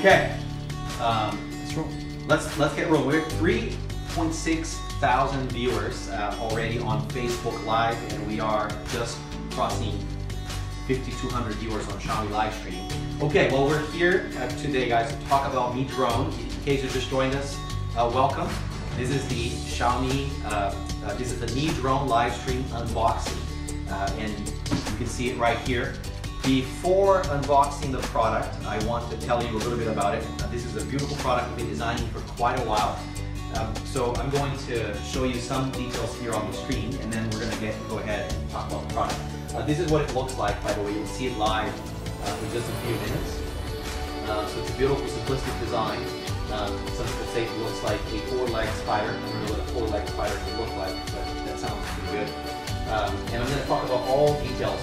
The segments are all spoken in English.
Okay, let's get rolling. We're 3.6 thousand viewers already on Facebook Live, and we are just crossing 5,200 viewers on Xiaomi live stream. Okay, well we're here today, guys, to talk about Mi Drone. In case you just joined us, welcome. This is the Xiaomi. This is the Mi Drone live stream unboxing, and you can see it right here. Before unboxing the product, I want to tell you a little bit about it. This is a beautiful product we've been designing for quite a while. So I'm going to show you some details here on the screen, and then we're going to go ahead and talk about the product. This is what it looks like, by the way. You'll see it live in just a few minutes. So it's a beautiful, simplistic design. Some people say it looks like a four-legged spider. I don't know what a four-legged spider could look like, but that sounds pretty good. And I'm going to talk about all details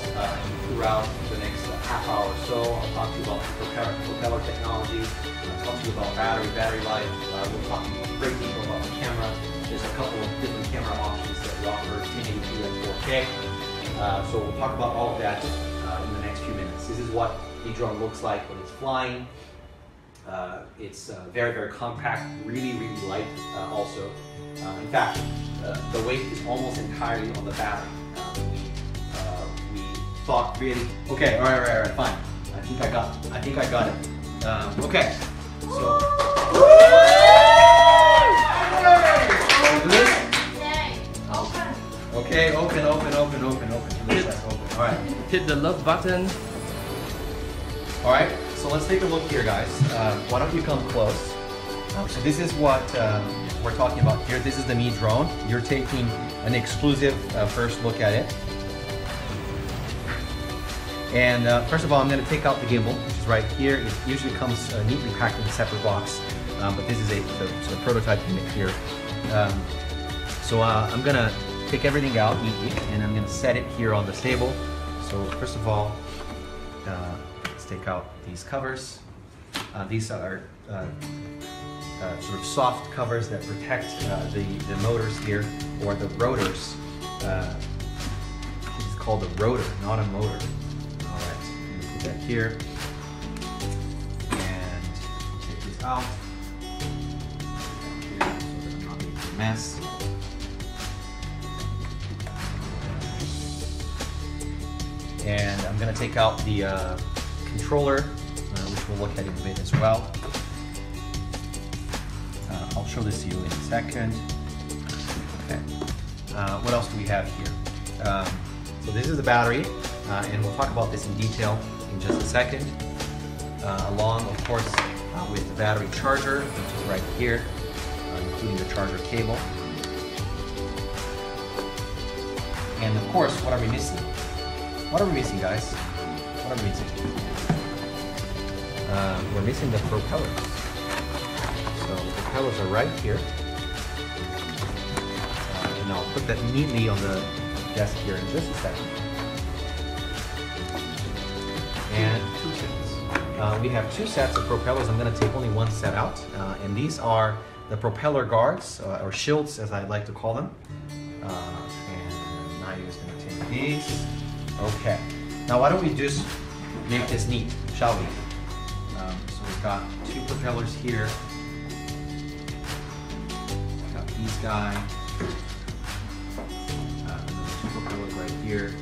throughout the next half hour or so. I'll talk to you about propeller technology. I'll talk to you about battery life. We'll talk in great detail about the camera. There's a couple of different camera options that we offer, 1080p and 4K. So we'll talk about all of that in the next few minutes. This is what the drone looks like when it's flying. It's very, very compact, really, really light also. In fact, the weight is almost entirely on the battery. We thought really, okay, all right, fine. I think I got it. Okay, so. Okay, open. All right. Hit the love button. All right, so let's take a look here, guys. Why don't you come close? So this is what we're talking about here. This is the Mi Drone. You're taking an exclusive first look at it. And first of all, I'm going to take out the gimbal, which is right here. It usually comes neatly packed in a separate box, but this is the sort of prototype unit here. So I'm going to take everything out neatly, and I'm going to set it here on the table. So first of all, let's take out these covers. These are sort of soft covers that protect the motors here, or the rotors. It's called a rotor, not a motor. All right, I'm gonna put that here, and take this out here so that I'm not making a mess. And I'm gonna take out the controller, which we'll look at in a bit as well. I'll show this to you in a second. Okay. What else do we have here? So this is the battery, and we'll talk about this in detail in just a second. Along, of course, with the battery charger, which is right here, including the charger cable. And of course, what are we missing? What are we missing, guys? What are we missing? We're missing the propellers. So the propellers are right here. And I'll put that neatly on the desk here in just a second. And two sets. We have two sets of propellers. I'm going to take only one set out. And these are the propeller guards, or shields as I like to call them. And Nayu is going to take these. Okay. Now why don't we just make this neat, shall we? So we've got two propellers here. Got these guys. And then two propellers right here.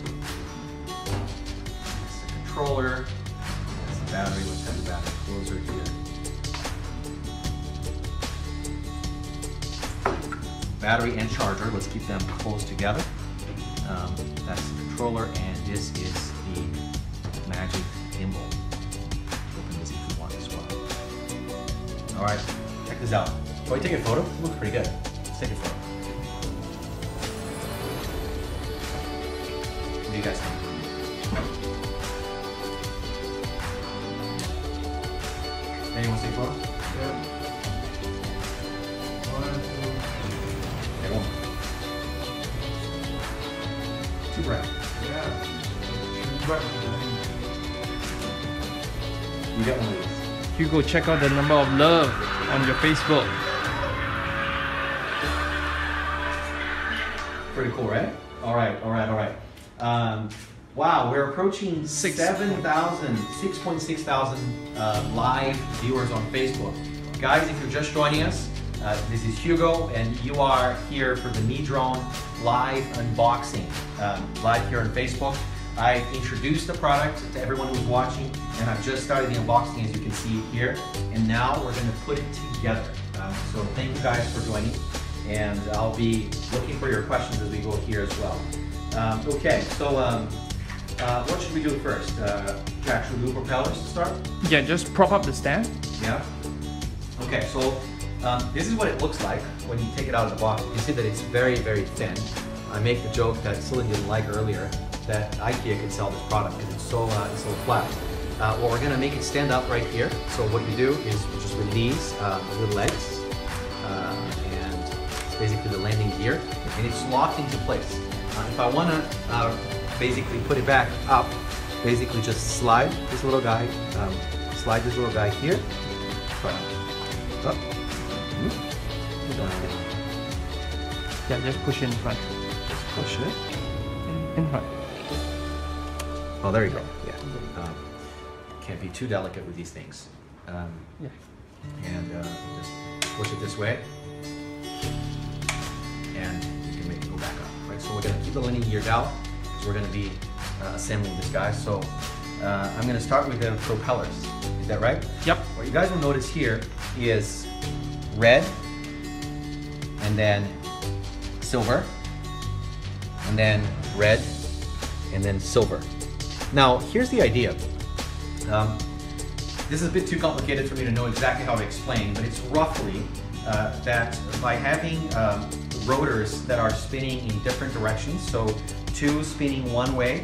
That's the controller. That's the battery. Let's have the battery closer here. Battery and charger. Let's keep them close together. That's the controller, and this is the magic gimbal. Open this if you want as well. All right, check this out. Oh, you take a photo? It looks pretty good. Let's take a photo. What do you guys think? Anyone take a photo? Yeah. Okay, one. Too bright. Yeah. Too bright. You got one of these. Hugo, check out the number of love on your Facebook. Pretty cool, right? All right. Wow, we're approaching 6,000 live viewers on Facebook. Guys, if you're just joining us, this is Hugo, and you are here for the Mi Drone live unboxing, live here on Facebook. I've introduced the product to everyone who's watching, and I've just started the unboxing, as you can see here, and now we're going to put it together. So thank you guys for joining, and I'll be looking for your questions as we go here as well. Okay, so what should we do first? Jack, should we do propellers to start? Yeah, just prop up the stand. Yeah. Okay, so this is what it looks like when you take it out of the box. You can see that it's very, very thin. I make the joke that Celine didn't like earlier, that IKEA could sell this product because it's so flat. Well, we're gonna make it stand up right here. So what you do is you just release the little legs, and it's basically the landing gear, and it's locked into place. If I wanna basically put it back up, basically just slide this little guy here, up, Yeah, just push in front. just push it. In front. Oh, there you go. Yeah. Can't be too delicate with these things. Yeah. And just push it this way, and you can make it go back up. Right. So we're going to keep the landing gear down because we're going to be assembling this guy. So I'm going to start with the propellers. Is that right? Yep. What you guys will notice here is red, and then silver, and then red, and then silver. Now, here's the idea. This is a bit too complicated for me to know exactly how to explain, but it's roughly that by having rotors that are spinning in different directions, so two spinning one way,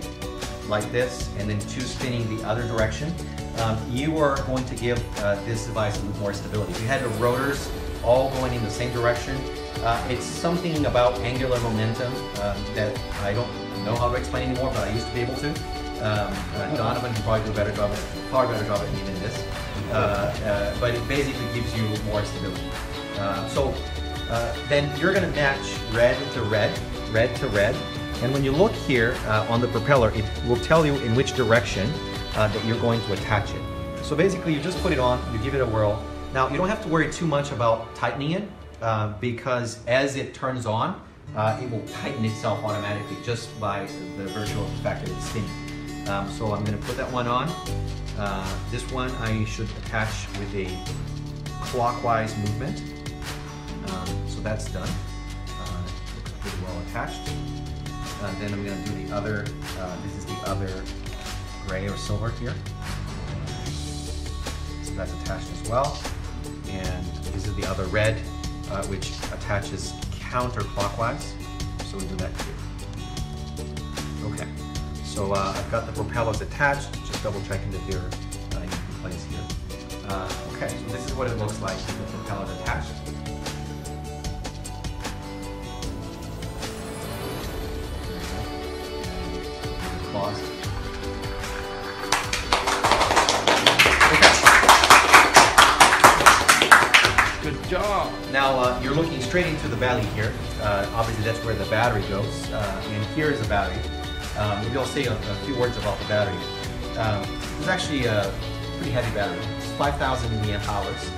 like this, and then two spinning the other direction, you are going to give this device a little more stability. If you had the rotors all going in the same direction, it's something about angular momentum that I don't know how to explain anymore, but I used to be able to. Donovan can probably do a better job, far better job at me than this. But it basically gives you more stability. Then you're going to match red to red, red to red. And when you look here on the propeller, it will tell you in which direction that you're going to attach it. So basically, you just put it on, you give it a whirl. Now, you don't have to worry too much about tightening it because as it turns on, it will tighten itself automatically just by the virtue of the fact that it's spinning. So I'm going to put that one on. This one I should attach with a clockwise movement. So that's done. Looks pretty well attached. Then I'm going to do the other, this is the other gray or silver here. So that's attached as well. And this is the other red, which attaches counterclockwise. So we do that here. Okay. So I've got the propellers attached, just double checking that they're in place here. Okay, so this is what it looks like with the propellers attached. Claws. Good job. Now you're looking straight into the belly here. Obviously that's where the battery goes, and here is the battery. Maybe I'll say a few words about the battery. It's actually a pretty heavy battery. It's 5,000 milliamp hours,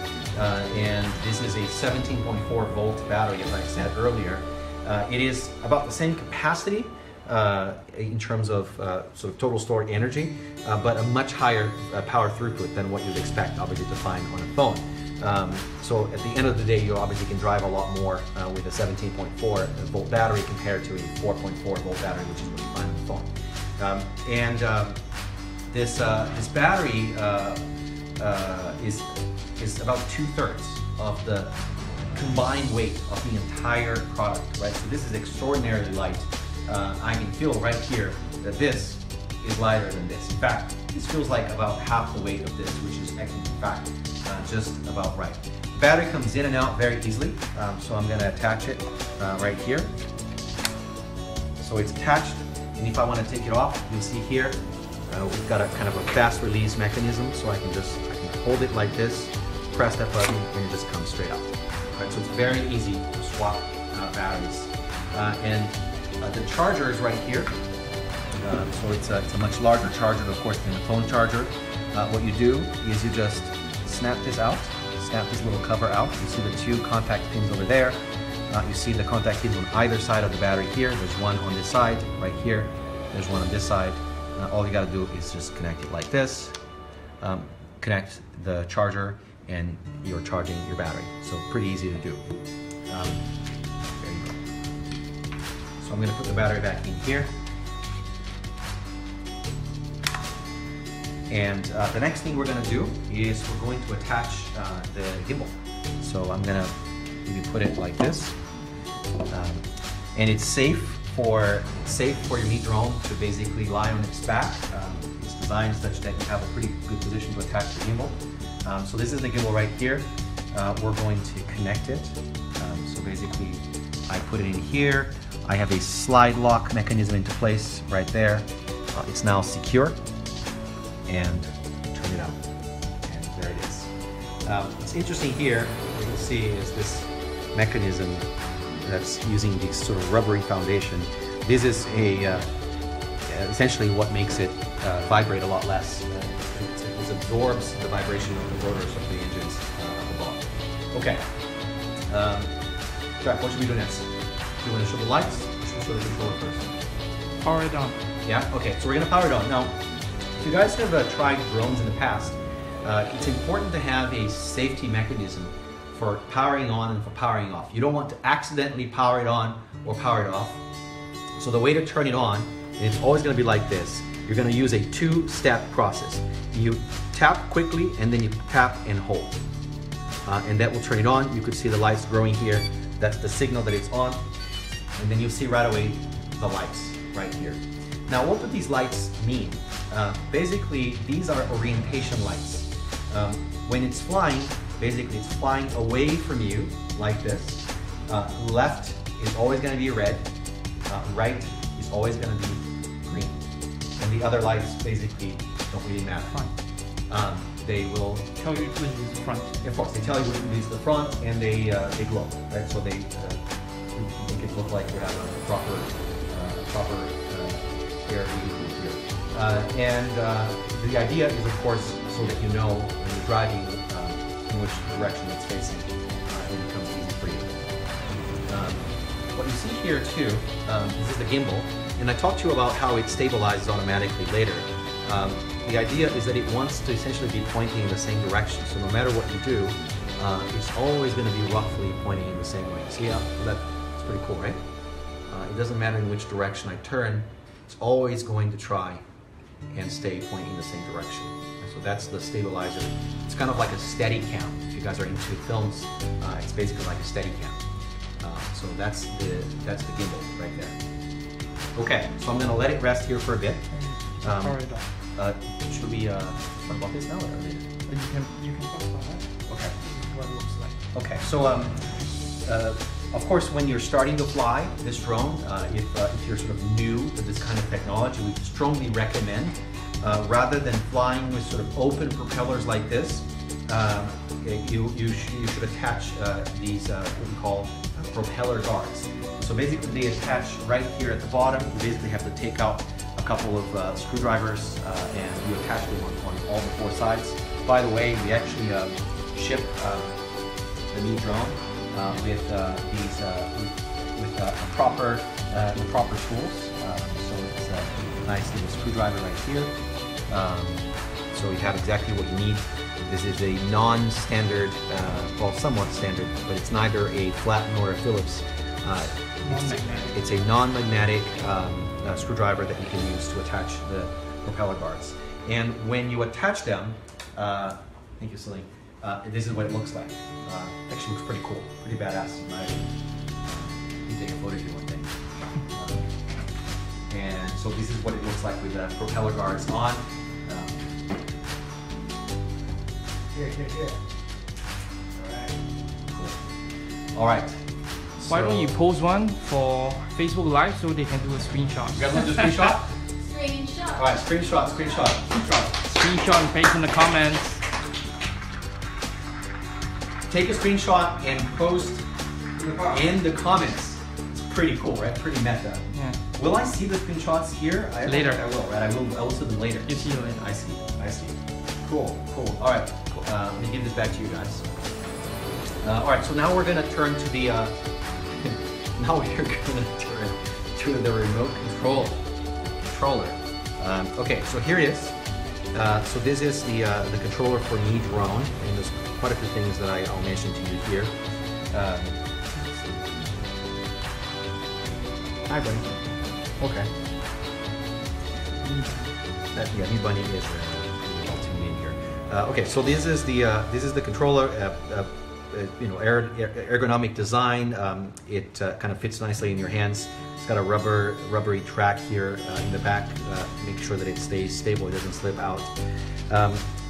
and this is a 17.4 volt battery, as I said earlier. It is about the same capacity in terms of sort of total stored energy, but a much higher power throughput than what you'd expect, obviously, to find on a phone. So at the end of the day, you obviously can drive a lot more with a 17.4 volt battery compared to a 4.4 volt battery, which is what you find on the phone. This battery is about 2/3 of the combined weight of the entire product, right? So this is extraordinarily light. I can feel right here that this is lighter than this. In fact, this feels like about half the weight of this, which is in fact just about right. The battery comes in and out very easily, so I'm going to attach it right here. So it's attached, and if I want to take it off, you'll see here we've got a kind of a fast release mechanism, so I can hold it like this, press that button, and it just comes straight up. Right, so it's very easy to swap batteries. And the charger is right here. So it's a much larger charger, of course, than the phone charger. What you do is you just snap this out, snap this little cover out. You see the two contact pins over there. You see the contact pins on either side of the battery here. There's one on this side, right here. There's one on this side. All you gotta do is just connect it like this. Connect the charger and you're charging your battery. So pretty easy to do. There you go. So I'm gonna put the battery back in here. And the next thing we're gonna do is we're going to attach the gimbal. So I'm gonna maybe put it like this. And it's safe for your Mi drone to basically lie on its back. It's designed such that you have a pretty good position to attach the gimbal. So this is the gimbal right here. We're going to connect it. So basically, I put it in here. I have a slide lock mechanism into place right there. It's now secure. And turn it up. And there it is. What's interesting here, you can see, is this mechanism that's using this sort of rubbery foundation. This is essentially what makes it vibrate a lot less. It absorbs the vibration of the rotors of the engines at the bottom. Okay. Jack, what should we do next? Do you want to show the lights or should we show the controller first? Power it on. Yeah? Okay, so we're going to power it on. Now, if you guys have tried drones in the past, it's important to have a safety mechanism for powering on and for powering off. You don't want to accidentally power it on or power it off. So the way to turn it on, it's always going to be like this. You're going to use a two-step process. You tap quickly and then you tap and hold. And that will turn it on. You could see the lights growing here. That's the signal that it's on. And then you see right away the lights right here. Now what do these lights mean? Basically, these are orientation lights. When it's flying, basically it's flying away from you like this. Left is always going to be red. Right is always going to be green. And the other lights basically don't really matter. They will Tell you which is the front. Of course, they tell you which is the front, and they glow, right? So they make it look like you have a proper air vehicle here. And the idea is, of course, so that you know when you're driving in which direction it's facing, and it becomes easy for you. What you see here too, this is the gimbal, and I talked to you about how it stabilizes automatically later. The idea is that it wants to essentially be pointing in the same direction, so no matter what you do, it's always going to be roughly pointing in the same way. See how that's pretty cool, right? It doesn't matter in which direction I turn, it's always going to try and stay pointing in the same direction. So that's the stabilizer. It's kind of like a steady cam. If you guys are into films, it's basically like a steady cam. So that's the gimbal right there. Okay, so I'm going to let it rest here for a bit. Power it on. Should we talk about this now or later? You can talk about that. Okay. What it looks like. Okay, so of course, when you're starting to fly this drone, if you're sort of new to this kind of technology, we strongly recommend, rather than flying with sort of open propellers like this, you should attach these what we call propeller guards. So basically, they attach right here at the bottom. You basically have to take out a couple of screwdrivers and you attach them on all the four sides. By the way, we actually ship the Mi drone with the proper tools. So it's a nice little screwdriver right here. So you have exactly what you need. This is a non-standard, well, somewhat standard, but it's neither a flat nor a Phillips. It's a non-magnetic screwdriver that you can use to attach the propeller guards. And when you attach them, thank you, Celine, this is what it looks like. Actually looks pretty cool, pretty badass in my opinion. You can take a photo if you want to. And so this is what it looks like with the propeller guards on. Here. Cool. All right. Why don't you post one for Facebook Live so they can do a screenshot? You guys want to do a screenshot? Screenshot. All right, screenshot. Screenshot and paste in the comments. Take a screenshot and post in the comments. pretty cool, right? Pretty meta. Yeah. Will I see the screenshots here? Later. I will, right? I will see them later. You see later. I see. Cool. All right. Let me give this back to you guys. All right. So now we're gonna turn to the. Now we're gonna turn to the remote controller. Okay. So here it is. So this is the controller for Mi drone, and there's quite a few things that I'll mention to you here. Hi, buddy. Okay. Yeah, Mi bunny is tuned in here. Okay, so this is the controller. You know, ergonomic design. It kind of fits nicely in your hands. It's got a rubbery track here in the back. Make sure that it stays stable. It doesn't slip out.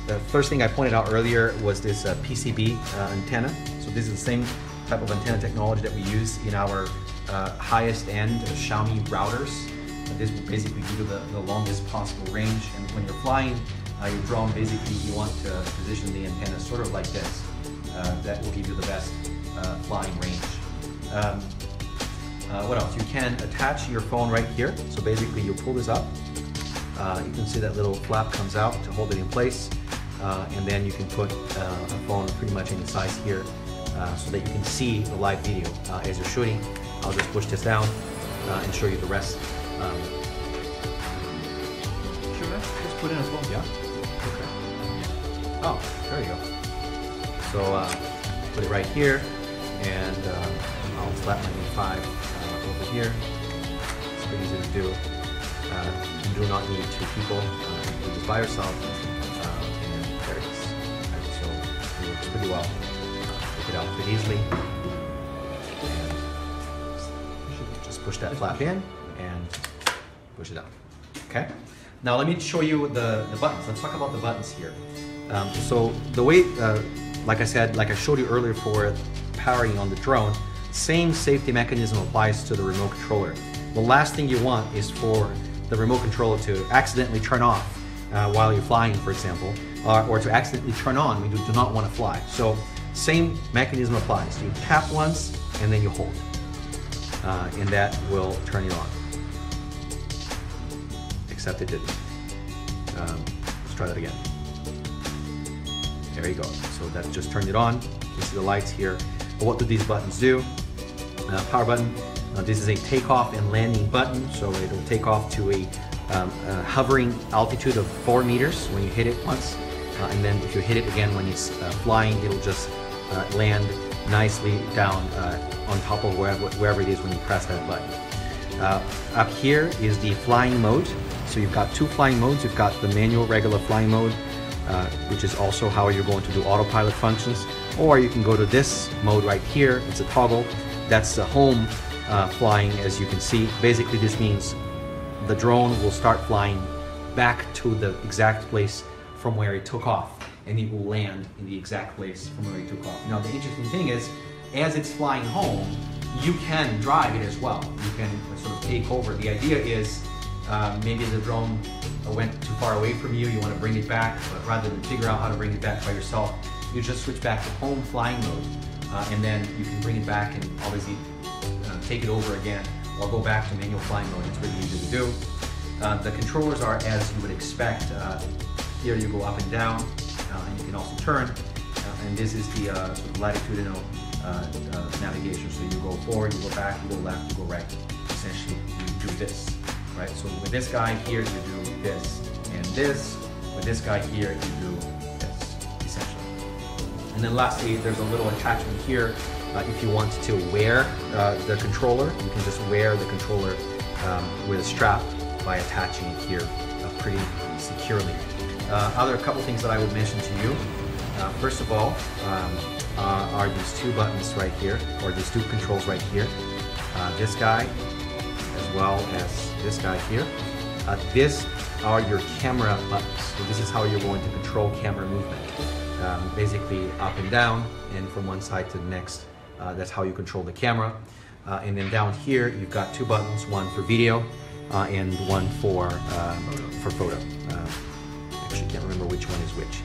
The first thing I pointed out earlier was this PCB antenna. So this is the same type of antenna technology that we use in our highest end Xiaomi routers. This will basically give you the longest possible range, and when you're flying your drone, basically you want to position the antenna sort of like this. That will give you the best flying range. What else? You can attach your phone right here. So basically you pull this up. You can see that little flap comes out to hold it in place. And then you can put a phone pretty much any size here so that you can see the live video as you're shooting. I'll just push this down and show you the rest. Sure, just put in a phone. Yeah? Okay. Oh, there you go. So put it right here, and I'll slap my Mi 5 over here. It's pretty easy to do. You do not need two people. You can do this by yourself, and there it is. And so it works pretty well. Take it out pretty easily. And just push that flap in and push it out. Okay. Now let me show you the buttons. Let's talk about the buttons here. So the way, like I said, like I showed you earlier for powering on the drone, same safety mechanism applies to the remote controller. The last thing you want is for the remote controller to accidentally turn off while you're flying, for example, or to accidentally turn on when you do not want to fly. So same mechanism applies. You tap once and then you hold, and that will turn it on. Except it didn't. Let's try that again. There you go. So that just turned it on. You see the lights here. But what do these buttons do? Power button. This is a takeoff and landing button. So it will take off to a hovering altitude of 4 meters when you hit it once. And then if you hit it again when it's flying, it'll just land nicely down on top of wherever it is when you press that button. Up here is the flying mode. So you've got two flying modes. You've got the manual regular flying mode, which is also how you're going to do autopilot functions. Or you can go to this mode right here. It's a toggle. That's the home flying, as you can see. Basically, this means the drone will start flying back to the exact place from where it took off, and it will land in the exact place from where it took off. Now, the interesting thing is, as it's flying home, you can drive it as well. You can sort of take over. The idea is maybe the drone went too far away from you, you want to bring it back, but rather than figure out how to bring it back by yourself, you just switch back to home flying mode, and then you can bring it back and obviously take it over again, or go back to manual flying mode. It's really easy to do. The controllers are as you would expect. Here you go up and down, and you can also turn, and this is the sort of latitudinal navigation. So you go forward, you go back, you go left, you go right. Essentially, you do this. Right, so with this guy here, you do this and this. With this guy here, you do this, essentially. And then lastly, there's a little attachment here. If you want to wear the controller, you can just wear the controller with a strap by attaching it here pretty securely. Other couple things that I would mention to you. First of all, are these two buttons right here, or these two controls right here. This guy, as well as this guy here. These are your camera buttons. So this is how you're going to control camera movement. Basically up and down, and from one side to the next. That's how you control the camera. And then down here, you've got two buttons, one for video and one for photo. Actually, can't remember which one is which.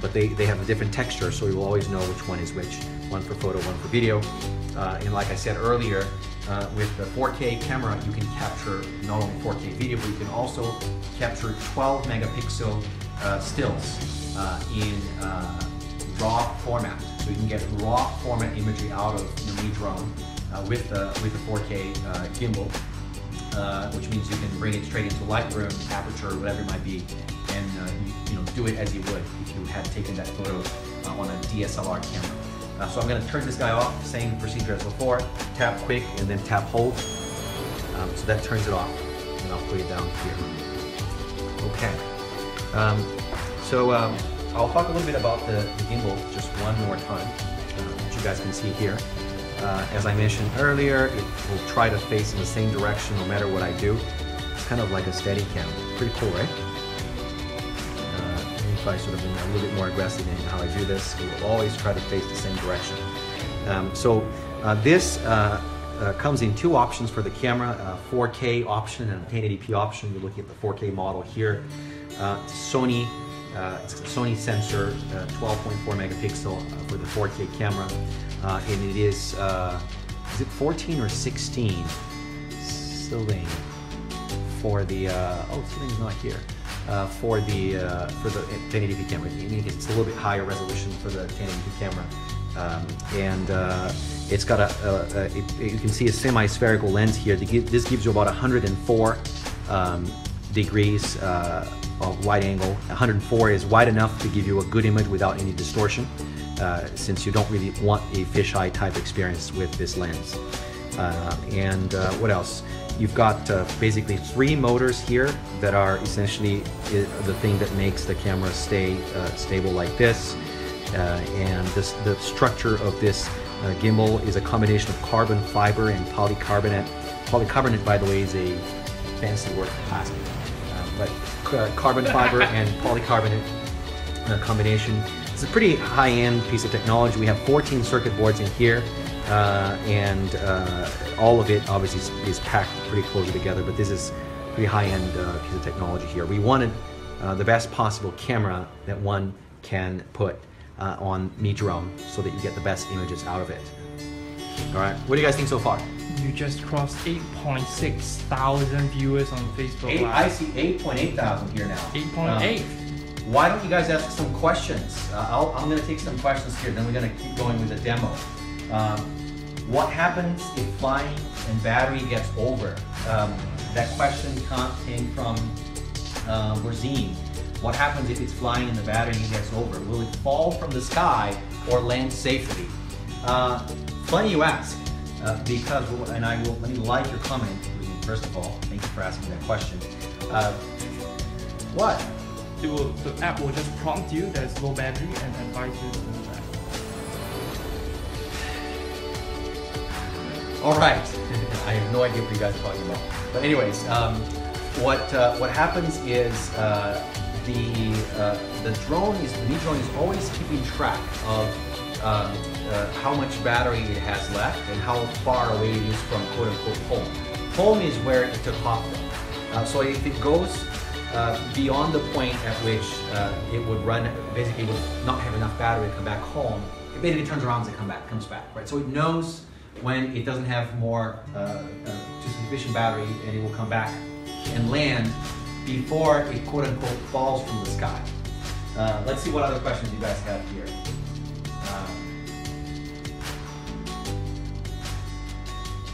But they have a different texture, so you will always know which one is which. One for photo, one for video. And like I said earlier, with the 4K camera, you can capture not only 4K video, but you can also capture 12 megapixel stills in raw format. So you can get raw format imagery out of your Mi drone with the 4K gimbal, which means you can bring it straight into Lightroom, aperture, whatever it might be, and you do it as you would if you had taken that photo on a DSLR camera. So I'm going to turn this guy off, same procedure as before. Tap quick and then tap hold. So that turns it off, and I'll put it down here. Okay. I'll talk a little bit about the gimbal just one more time, which you guys can see here. As I mentioned earlier, it will try to face in the same direction no matter what I do. It's kind of like a steady cam. Pretty cool, right? If I sort of been a little bit more aggressive in how I do this, it will always try to face the same direction. This comes in two options for the camera, 4K option and 1080p option. You're looking at the 4K model here. Sony, it's a Sony sensor, 12.4 megapixel for the 4K camera, and it is it 14 or 16? Sylvain for the Sylvain's not here. For the 1080p camera, it's a little bit higher resolution for the 1080p camera, it's got you can see a semi-spherical lens here. This gives you about 104 degrees of wide angle. 104 is wide enough to give you a good image without any distortion, since you don't really want a fisheye type experience with this lens. What else? You've got basically 3 motors here that are essentially the thing that makes the camera stay stable like this. The structure of this gimbal is a combination of carbon fiber and polycarbonate. Polycarbonate, by the way, is a fancy word for plastic. But carbon fiber and polycarbonate combination. It's a pretty high-end piece of technology. We have 14 circuit boards in here. All of it obviously is packed pretty closely together, but this is pretty high-end piece of technology here. We wanted the best possible camera that one can put on Mi drone so that you get the best images out of it. All right, what do you guys think so far? You just crossed 8.6 thousand viewers on Facebook Live. I see 8.8 thousand here now. 8.8. Why don't you guys ask some questions? I'm going to take some questions here, then we're going to keep going with the demo. What happens if flying and battery gets over? That question came from Razine. What happens if it's flying and the battery gets over? Will it fall from the sky or land safely? Funny you ask, because, let me like your comment, first of all. Thank you for asking that question. What? The app will just prompt you there's low battery and advise you to move back. All right. I have no idea what you guys are talking about. But anyways, what happens is the Mi drone is always keeping track of how much battery it has left and how far away it is from quote-unquote home. Home is where it took off from. So if it goes beyond the point at which it would run, basically would not have enough battery to come back home, it basically turns around and comes back, right? So it knows when it doesn't have more sufficient battery, and it will come back and land before it quote-unquote falls from the sky. Let's see what other questions you guys have here.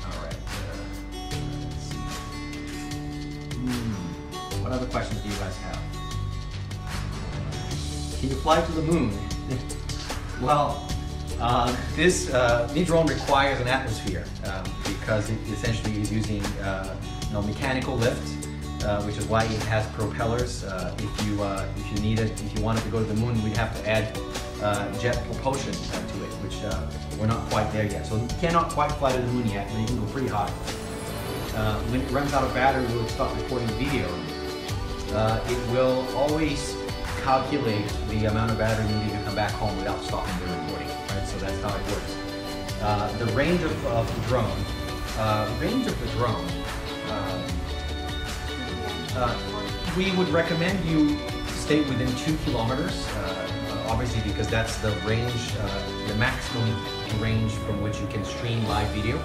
All right, let's see. What other questions do you guys have? Can you fly to the moon? Well, this Mi drone requires an atmosphere because it essentially is using mechanical lift, which is why it has propellers. If you wanted to go to the moon, we'd have to add jet propulsion to it, which we're not quite there yet. So you cannot quite fly to the moon yet, but you can go pretty high. When it runs out of battery, we'll stop recording video. It will always calculate the amount of battery you need to come back home without stopping the recording. Right? So that's how it works. The range of the drone. We would recommend you stay within 2 kilometers, obviously because that's the range, the maximum range from which you can stream live video.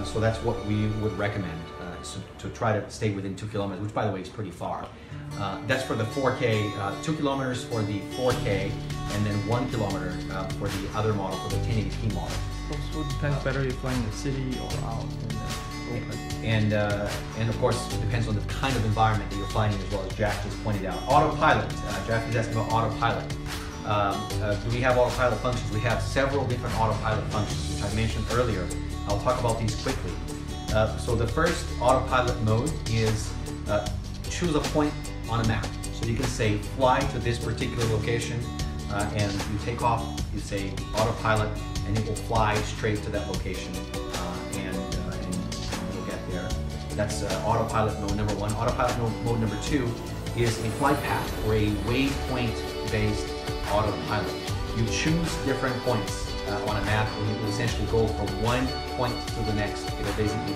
So that's what we would recommend, so to try to stay within 2 kilometers, which by the way is pretty far. That's for the 4K, 2 kilometers for the 4K, and then 1 kilometer for the other model, for the 1080p model. Also depends whether you're flying in the city or out in the open. And of course, it depends on the kind of environment that you're flying in, as well as Jack just pointed out. Autopilot, Jack is asking about autopilot. Do we have autopilot functions? We have several different autopilot functions, which I mentioned earlier. I'll talk about these quickly. So the first autopilot mode is choose a point on a map. So you can say fly to this particular location, and you take off, you say autopilot, and it will fly straight to that location, and you'll get there. That's autopilot mode number 1. Autopilot mode number 2 is a flight path, or a waypoint-based autopilot. You choose different points on a map, and it will essentially go from one point to the next. It will basically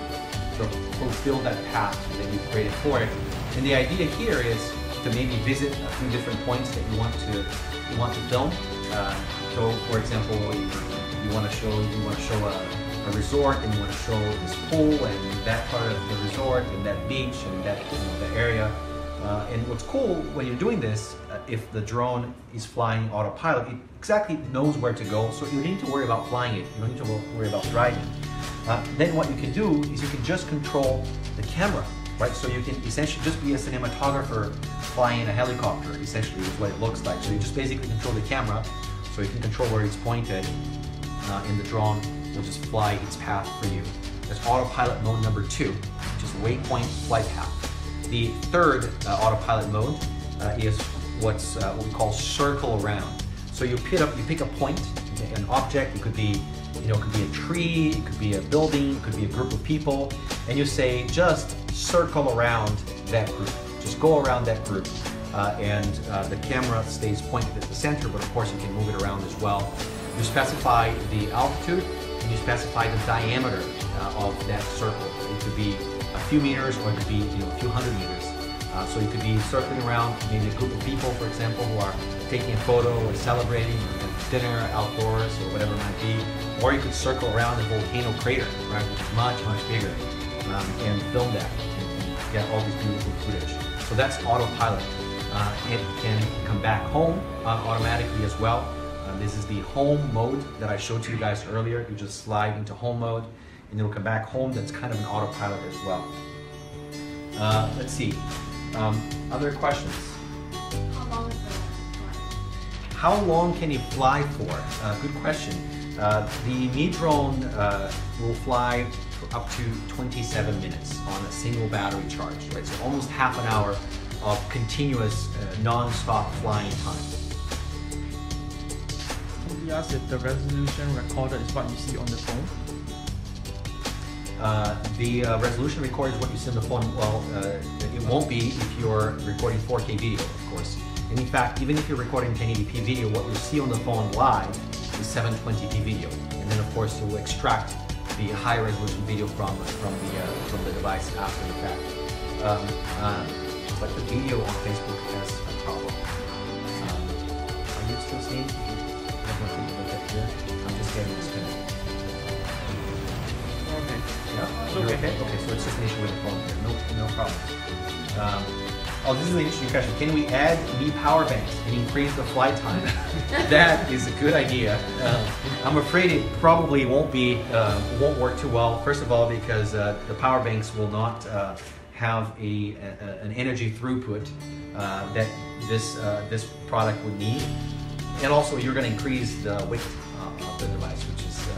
sort of fulfill that path that you've created for it. And the idea here is to maybe visit a few different points that you want to film. So, for example, you want to show a resort, and you want to show this pool and that part of the resort and that beach and that the area. And what's cool when you're doing this, if the drone is flying autopilot, it exactly knows where to go, so you don't need to worry about flying it. You don't need to worry about driving. Then what you can do is you can just control the camera, right? So you can essentially just be a cinematographer flying a helicopter, essentially is what it looks like. So you just basically control the camera, so you can control where it's pointed, and the drone will just fly its path for you. That's autopilot mode number 2, which is waypoint flight path. The third autopilot mode is what we call circle around. So you pick a point, an object. It could be, it could be a tree, it could be a building, it could be a group of people, and you say just circle around that group. Just go around that group, and the camera stays pointed at the center, but of course you can move it around as well. You specify the altitude, and you specify the diameter of that circle. It could be a few meters, or it could be a few hundred meters. So you could be circling around maybe a group of people, for example, who are taking a photo or celebrating, or dinner outdoors, or whatever it might be. Or you could circle around a volcano crater, right, which is much, much bigger, and film that and get all these beautiful footage. So that's autopilot. It can come back home automatically as well. This is the home mode that I showed to you guys earlier. You just slide into home mode, and it'll come back home. That's kind of an autopilot as well. Let's see. Other questions? How long is the flight? How long can you fly for? Good question. The Mi drone will fly for up to 27 minutes on a single battery charge, right? So almost half an hour of continuous, non-stop flying time. Can we ask if the resolution recorded is what you see on the phone? The resolution recorded is what you see on the phone. Well, it won't be if you're recording 4K video, of course. And in fact, even if you're recording 1080p video, what you see on the phone live is 720p video. And then, of course, you'll extract the high resolution video from the device after the fact. But the video on Facebook has a problem. Are you still seeing? I'm just getting disconnected. Okay. Yeah? You're okay? Okay, so it's just an issue with the phone here. No problem. Oh, this is an interesting question. Can we add Mi power banks and increase the flight time? That is a good idea. I'm afraid it probably won't work too well. First of all, because the power banks will not have an energy throughput that this product would need, and also you're going to increase the weight of the device, which is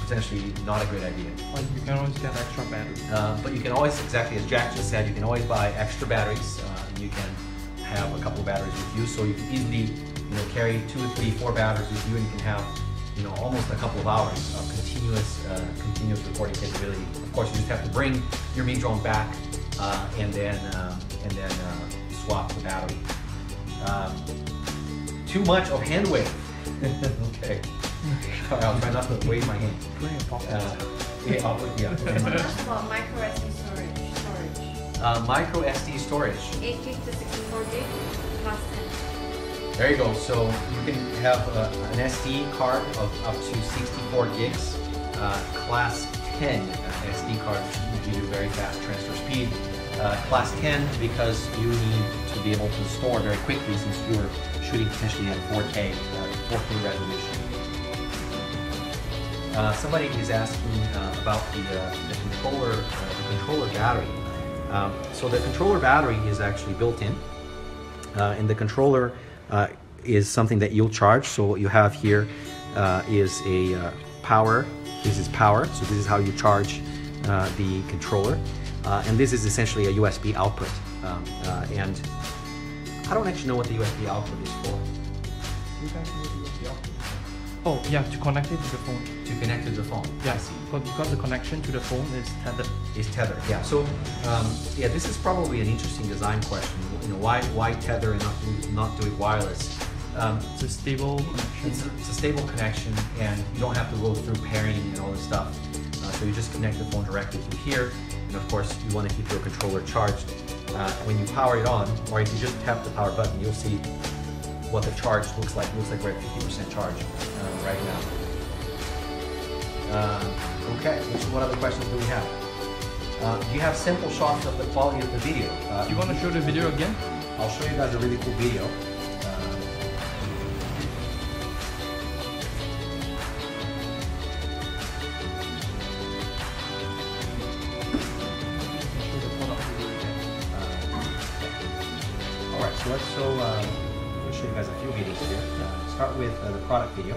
potentially not a great idea. But you can always get extra batteries. But you can always, exactly as Jack just said, you can always buy extra batteries. And you can have a couple of batteries with you, so you can easily, carry 2, 3, 4 batteries with you, and you can have, almost a couple of hours of continuous recording capability. Of course, you just have to bring your Mi drone back and then swap the battery. Too much of hand wave. Okay. I'll try not to wave my hand. Yeah, I'll put, yeah. That's about micro SD storage. Micro SD storage. 8 gig to 64 gig plus 10. There you go. So you can have an SD card of up to 64 gigs, class 10 SD cards will give you very fast transfer speed. Class 10 because you need to be able to store very quickly since you're shooting potentially at 4K resolution. Somebody is asking about the controller battery. So the controller battery is actually built in, and the controller is something that you'll charge. So what you have here is a power. This is power. So this is how you charge the controller. And this is essentially a USB output. And I don't actually know what the USB output is for. Do you guys know what the USB output is for? Oh, yeah, to connect it to the phone. To connect to the phone. Yeah, I see. but because the connection to the phone is tethered. Is tethered, yeah. So, yeah, this is probably an interesting design question. You know, why tether and not do it wireless? It's a stable connection. It's a stable connection, and you don't have to go through pairing and all this stuff. So you just connect the phone directly through here. And of course, you want to keep your controller charged. When you power it on, or if you just tap the power button, you'll see what the charge looks like. It looks like we're at 50% charge right now. Okay, what other questions do we have? Do you have sample shots of the quality of the video? Do you want to show the video again? I'll show you guys a really cool video. Alright, so let's show you guys a few videos here. Start with the product video.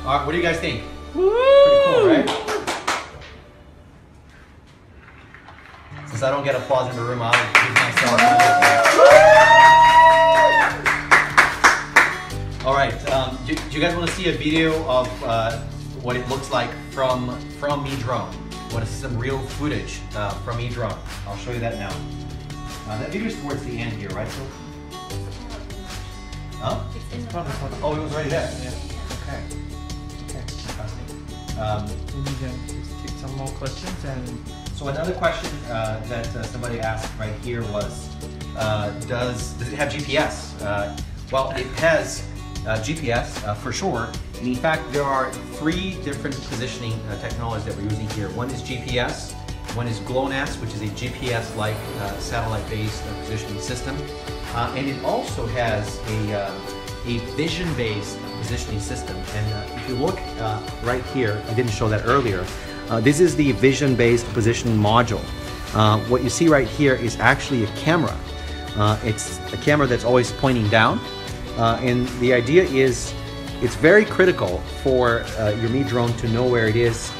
All right, what do you guys think? Woo! Pretty cool, right? Since I don't get applause in the room, I'll give myself another. All right, do you guys want to see a video of what it looks like from Mi drone? Want to see some real footage from Mi drone? I'll show you that now. That video is towards the end here, right? So, huh? Oh, it was already there. Yeah. Okay. Maybe then just take some more questions and. So another question that somebody asked right here was, does it have GPS? Well, it has GPS for sure. And in fact, there are 3 different positioning technologies that we're using here. One is GPS, one is GLONASS, which is a GPS-like satellite-based positioning system, and it also has a vision-based positioning system. And if you look right here, I didn't show that earlier, this is the vision-based positioning module. What you see right here is actually a camera. It's a camera that's always pointing down, and the idea is it's very critical for your Mi drone to know where it is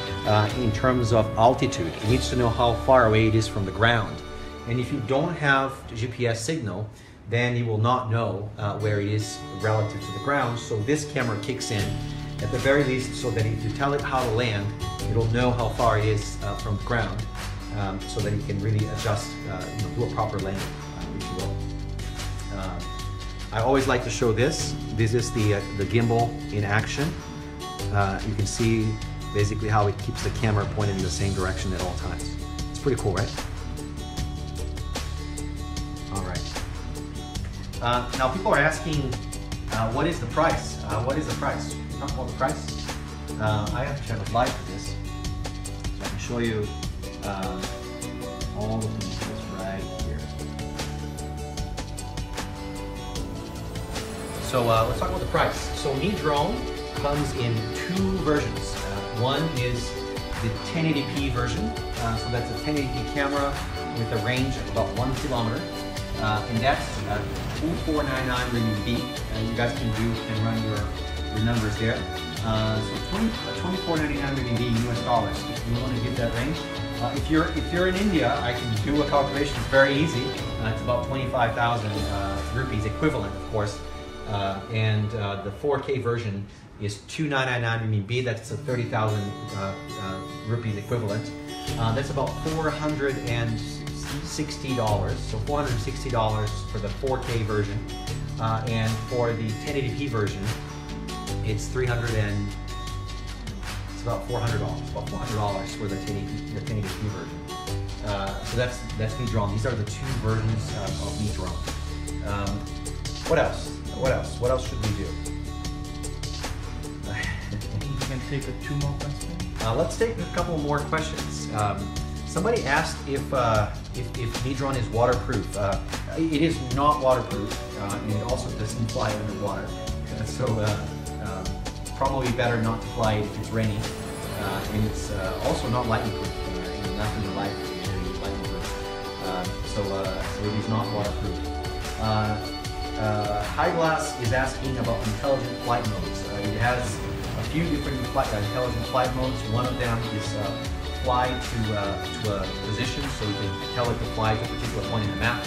in terms of altitude. It needs to know how far away it is from the ground. And if you don't have GPS signal, then you will not know where it is relative to the ground. So this camera kicks in at the very least so that if you tell it how to land, it'll know how far it is from the ground, so that it can really adjust, do a proper landing, if you will. I always like to show this. This is the gimbal in action. You can see basically how it keeps the camera pointed in the same direction at all times. It's pretty cool, right? All right. Now people are asking, what is the price? What is the price? Can you talk about the price? I have to have a slide for this, so I can show you all the features right here. So let's talk about the price. So Mi Drone comes in two versions. One is the 1080p version, so that's a 1080p camera with a range of about 1 kilometer, and that's 2499 RMB. You guys can run your numbers there. So 2499 RMB US dollars if you want to get that range. If you're in India, I can do a calculation. It's very easy. It's about 25,000 rupees equivalent, of course. And the 4K version is 2999 RMB. That's a 30,000 rupees equivalent. That's about $460. So $460 for the 4K version, and for the 1080p version, it's about $400. About $400 for the 1080p version. So that's Mi Drone. These are the two versions of Mi Drone. What else? What else? What else should we do? You can take two more questions. Let's take a couple more questions. Somebody asked if Mi Drone is waterproof. It is not waterproof, and it also doesn't fly underwater. So probably better not to fly it if it's raining. And it's also not lightning proof. Nothing in life is lightning proof. So it is not waterproof. Highglass is asking about intelligent flight modes. It has a few different intelligent flight modes. One of them is fly to a position, so you can tell it to fly to a particular point in the map.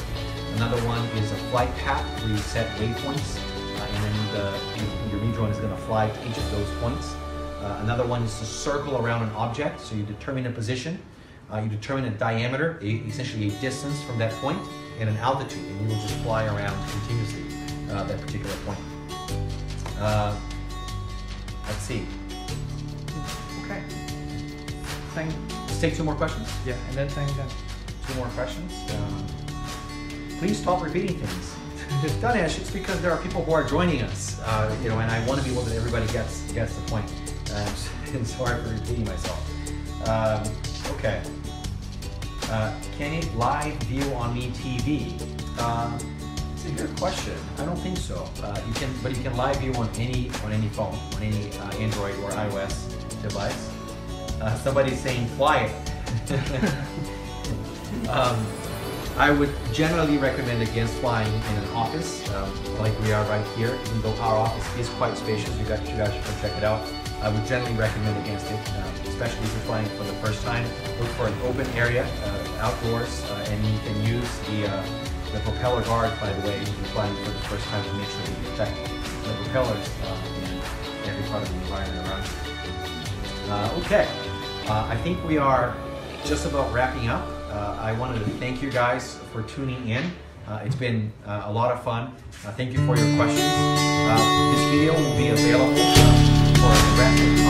Another one is a flight path where you set waypoints, and then your Mi Drone is going to fly to each of those points. Another one is to circle around an object, so you determine a position, you determine a diameter, essentially a distance from that point, and an altitude, and you will just fly around continuously that particular point. Let's see. Okay. Let's take two more questions. Yeah, and then thank them. Two more questions. Please stop repeating things. Danesh, it's because there are people who are joining us, and I want to be able that everybody gets the point. And sorry for repeating myself. Okay. Can it live view on Mi TV? It's a good question. I don't think so. But you can live view on any phone, on any Android or iOS device. Somebody's saying fly it. I would generally recommend against flying in an office, like we are right here. Even though our office is quite spacious, you guys should come check it out. I would generally recommend against it, especially if you're flying for the first time. Look for an open area, outdoors, and you can use the propeller guard, by the way, if you're flying for the first time, to make sure you protect the propellers in every part of the environment around you. Okay, I think we are just about wrapping up. I wanted to thank you guys for tuning in. It's been a lot of fun. Thank you for your questions. This video will be available for the rest of the